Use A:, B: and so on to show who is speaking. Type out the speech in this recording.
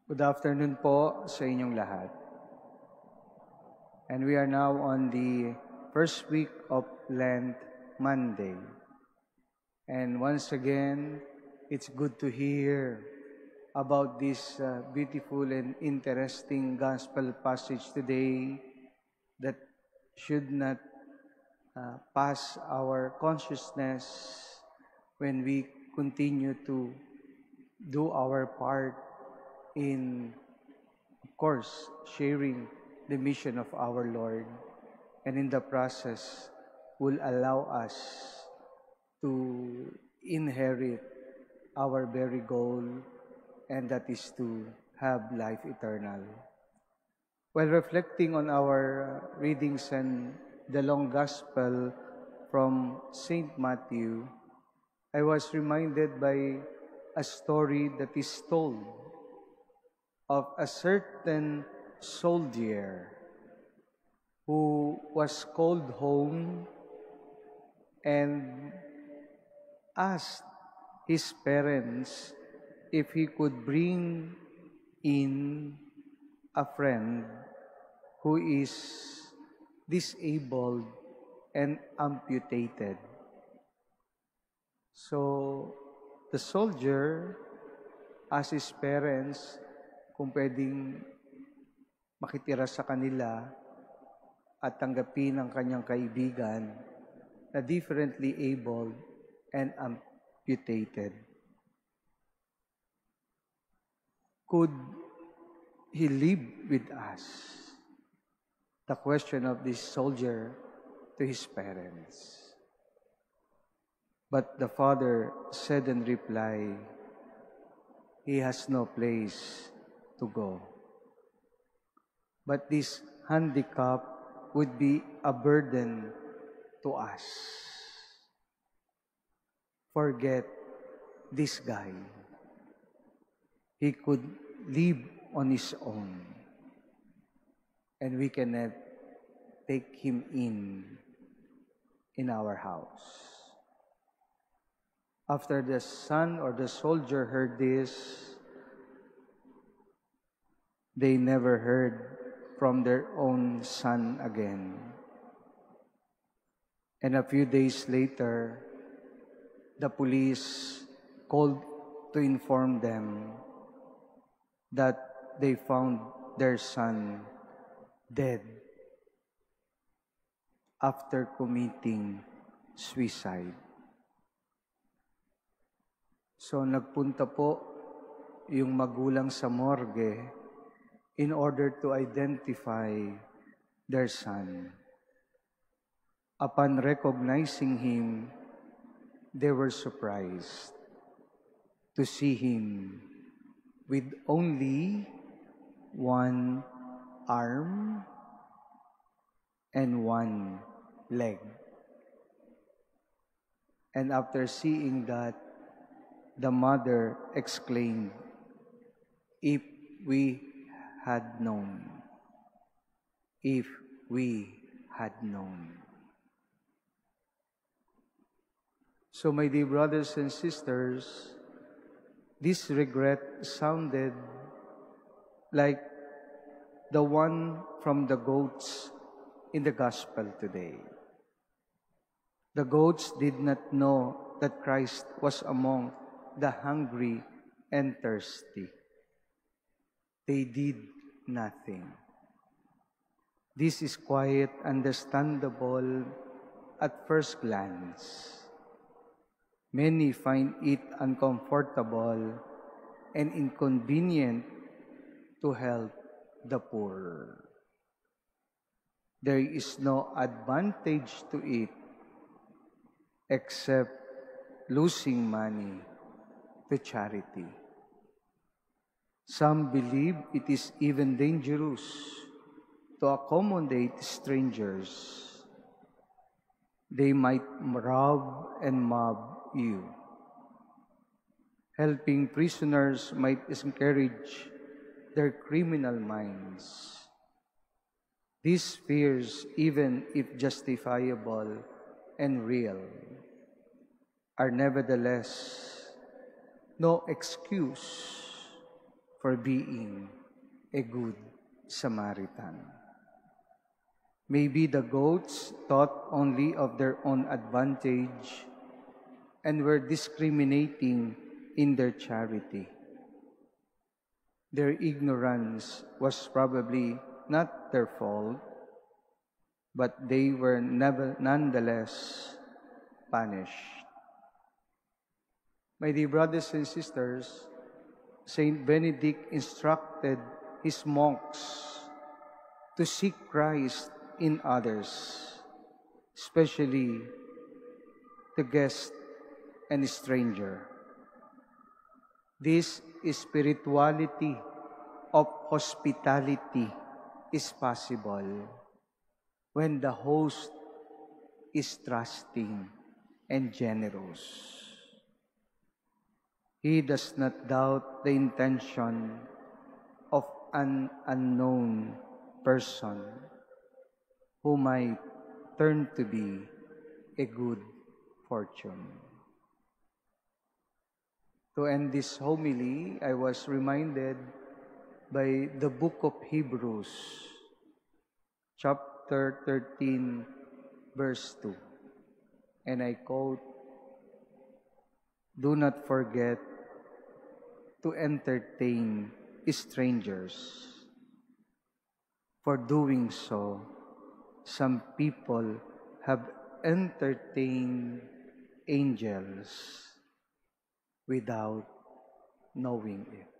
A: Good afternoon po sa inyong lahat. And we are now on the first week of Lent, Monday. And once again, it's good to hear about this beautiful and interesting gospel passage today that should not pass our consciousness when we continue to do our part in, of course, sharing the mission of our Lord, and in the process will allow us to inherit our very goal, and that is to have life eternal. While reflecting on our readings and the long gospel from St. Matthew, I was reminded by a story that is told of a certain soldier who was called home and asked his parents if he could bring in a friend who is disabled and amputated. So the soldier asked his parents kung pwedeng makitira sa kanila at tanggapin ang kanyang kaibigan na differently abled and amputated. Could he live with us? The question of this soldier to his parents. But the father said in reply, he has no place to go. But this handicap would be a burden to us. Forget this guy. He could live on his own, and we cannot take him in our house. After the son or the soldier heard this, they never heard from their own son again. And a few days later, the police called to inform them that they found their son dead after committing suicide. So nagpunta po yung magulang sa morgue in order to identify their son. Upon recognizing him, they were surprised to see him with only one arm and one leg. And after seeing that, the mother exclaimed, "If we had known, if we had known." So, my dear brothers and sisters, this regret sounded like the one from the goats in the gospel today. The goats did not know that Christ was among the hungry and thirsty. They did nothing. This is quite understandable at first glance. Many find it uncomfortable and inconvenient to help the poor. There is no advantage to it except losing money to charity. Some believe it is even dangerous to accommodate strangers. They might rob and mob you. Helping prisoners might encourage their criminal minds. These fears, even if justifiable and real, are nevertheless no excuse for being a good Samaritan. Maybe the goats thought only of their own advantage and were discriminating in their charity. Their ignorance was probably not their fault, but they were nonetheless punished. My dear brothers and sisters, Saint Benedict instructed his monks to seek Christ in others, especially the guest and stranger. This spirituality of hospitality is possible when the host is trusting and generous. He does not doubt the intention of an unknown person who might turn to be a good fortune. To end this homily, I was reminded by the book of Hebrews, chapter 13, verse 2. And I quote, "Do not forget to entertain strangers. For doing so, some people have entertained angels without knowing it."